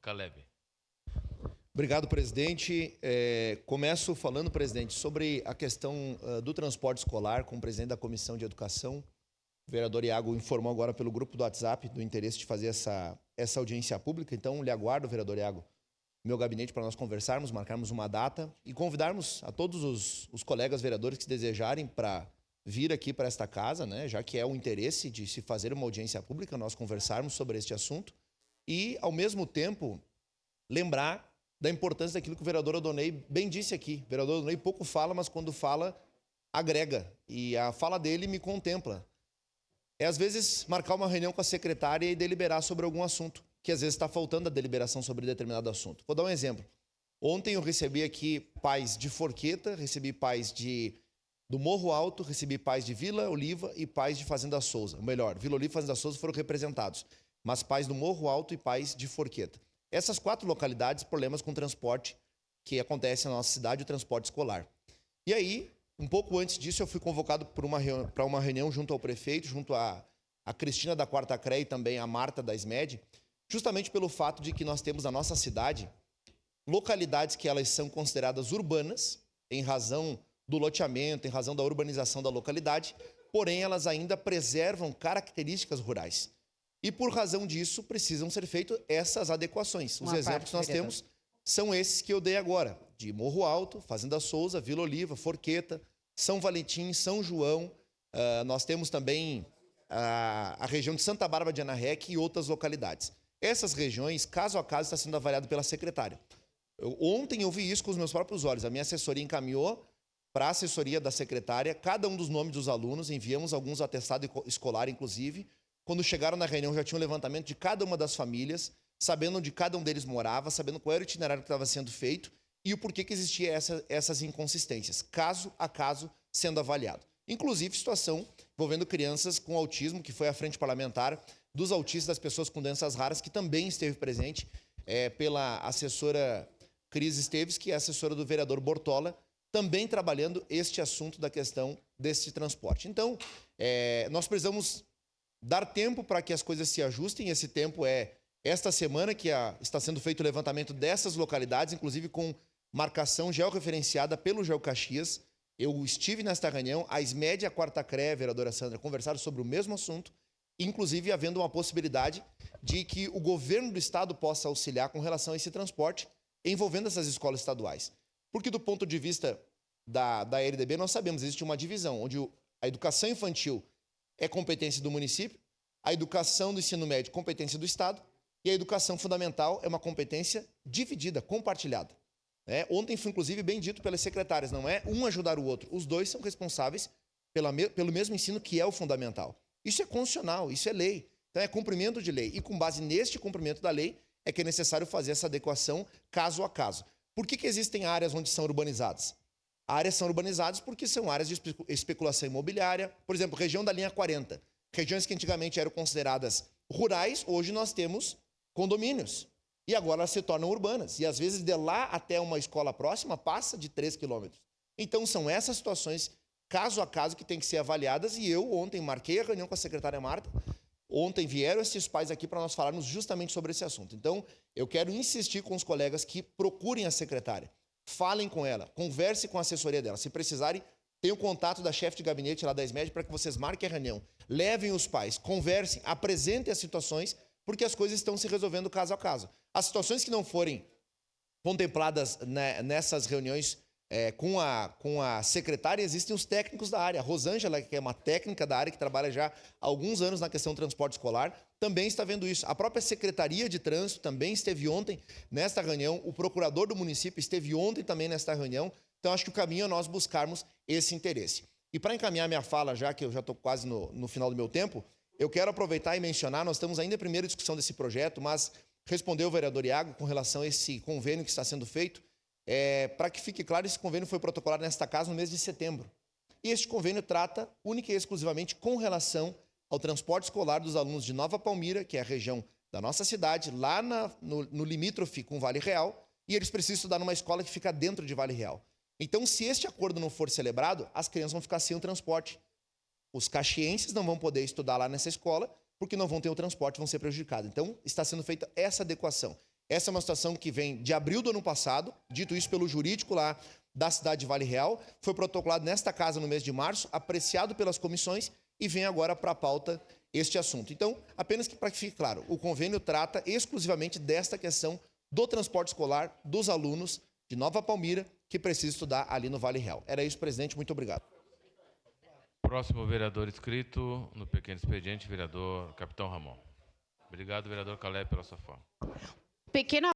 Caleb. Obrigado, presidente. Começo falando, presidente, sobre a questão do transporte escolar com o presidente da Comissão de Educação. O vereador Iago informou agora pelo grupo do WhatsApp do interesse de fazer essa audiência pública. Então, lhe aguardo, vereador Iago, no meu gabinete para nós conversarmos, marcarmos uma data e convidarmos a todos os colegas vereadores que desejarem para vir aqui para esta casa, né, já que é o interesse de se fazer uma audiência pública, nós conversarmos sobre este assunto e, ao mesmo tempo, lembrar da importância daquilo que o vereador Adonei bem disse aqui. O vereador Adonei pouco fala, mas quando fala, agrega. E a fala dele me contempla. É, às vezes, marcar uma reunião com a secretária e deliberar sobre algum assunto, que às vezes está faltando a deliberação sobre determinado assunto. Vou dar um exemplo. Ontem eu recebi aqui pais de Forqueta, recebi pais do Morro Alto, recebi pais de Vila Oliva e pais de Fazenda Souza. Ou melhor, Vila Oliva e Fazenda Souza foram representados, mas pais do Morro Alto e pais de Forqueta. Essas 4 localidades, problemas com transporte que acontece na nossa cidade, o transporte escolar. E aí, um pouco antes disso, eu fui convocado para uma reunião junto ao prefeito, junto a Cristina da Quarta CRE e também a Marta da SMED, justamente pelo fato de que nós temos na nossa cidade localidades que elas são consideradas urbanas, em razão do loteamento, em razão da urbanização da localidade, porém elas ainda preservam características rurais. E por razão disso precisam ser feitas essas adequações. Os exemplos que nós temos são esses que eu dei agora, de Morro Alto, Fazenda Souza, Vila Oliva, Forqueta, São Valentim, São João, nós temos também a região de Santa Bárbara de Anarrec e outras localidades. Essas regiões, caso a caso, está sendo avaliado pela secretária. Ontem eu vi isso com os meus próprios olhos. A minha assessoria encaminhou para a assessoria da secretária cada um dos nomes dos alunos, enviamos alguns atestados escolar, inclusive. Quando chegaram na reunião, já tinha um levantamento de cada uma das famílias, sabendo onde cada um deles morava, sabendo qual era o itinerário que estava sendo feito e o porquê que existia essas inconsistências, caso a caso sendo avaliado. Inclusive, situação envolvendo crianças com autismo, que foi a frente parlamentar dos autistas, das pessoas com doenças raras, que também esteve presente pela assessora Cris Esteves, que é assessora do vereador Bortola, também trabalhando este assunto da questão desse transporte. Então, nós precisamos dar tempo para que as coisas se ajustem. Esse tempo é esta semana que está sendo feito o levantamento dessas localidades, inclusive com marcação georreferenciada pelo GeoCaxias. Eu estive nesta reunião, a SMED e a Quarta CRE, vereadora Sandra, conversaram sobre o mesmo assunto, inclusive havendo uma possibilidade de que o governo do estado possa auxiliar com relação a esse transporte, envolvendo essas escolas estaduais. Porque do ponto de vista da LDB, nós sabemos, existe uma divisão, onde a educação infantil é competência do município, a educação do ensino médio competência do estado e a educação fundamental é uma competência dividida, compartilhada. Ontem foi inclusive bem dito pelas secretárias, não é um ajudar o outro, os dois são responsáveis pelo mesmo ensino que é o fundamental. Isso é constitucional, isso é lei, então é cumprimento de lei e com base neste cumprimento da lei é que é necessário fazer essa adequação caso a caso. Por que existem áreas onde são urbanizadas? Áreas são urbanizadas porque são áreas de especulação imobiliária. Por exemplo, região da linha 40. Regiões que antigamente eram consideradas rurais, hoje nós temos condomínios. E agora elas se tornam urbanas. E às vezes de lá até uma escola próxima passa de 3 quilômetros. Então são essas situações, caso a caso, que têm que ser avaliadas. E eu ontem marquei a reunião com a secretária Marta. Ontem vieram esses pais aqui para nós falarmos justamente sobre esse assunto. Então eu quero insistir com os colegas que procurem a secretária. Falem com ela, conversem com a assessoria dela. Se precisarem, tenham o contato da chefe de gabinete lá da SMED para que vocês marquem a reunião. Levem os pais, conversem, apresentem as situações, porque as coisas estão se resolvendo caso a caso. As situações que não forem contempladas nessas reuniões com a secretária, existem os técnicos da área. A Rosângela, que é uma técnica da área que trabalha já há alguns anos na questão do transporte escolar, também está vendo isso. A própria Secretaria de Trânsito também esteve ontem nesta reunião, o procurador do município esteve ontem também nesta reunião, então acho que o caminho é nós buscarmos esse interesse. E para encaminhar minha fala, já que eu já estou quase no final do meu tempo, eu quero aproveitar e mencionar, nós estamos ainda em primeira discussão desse projeto, mas respondeu o vereador Iago com relação a esse convênio que está sendo feito. Para que fique claro, esse convênio foi protocolado nesta casa no mês de setembro. E este convênio trata única e exclusivamente com relação ao transporte escolar dos alunos de Nova Palmira, que é a região da nossa cidade, lá no limítrofe com Vale Real, e eles precisam estudar numa escola que fica dentro de Vale Real. Então, se este acordo não for celebrado, as crianças vão ficar sem o transporte. Os caxienses não vão poder estudar lá nessa escola, porque não vão ter o transporte, vão ser prejudicados. Então, está sendo feita essa adequação. Essa é uma situação que vem de abril do ano passado, dito isso pelo jurídico lá da cidade de Vale Real, foi protocolado nesta casa no mês de março, apreciado pelas comissões e vem agora para a pauta este assunto. Então, apenas para que fique claro, o convênio trata exclusivamente desta questão do transporte escolar dos alunos de Nova Palmira que precisam estudar ali no Vale Real. Era isso, presidente. Muito obrigado. Próximo vereador inscrito no pequeno expediente, vereador Capitão Ramon. Obrigado, vereador Caleb, pela sua fala. Pequeno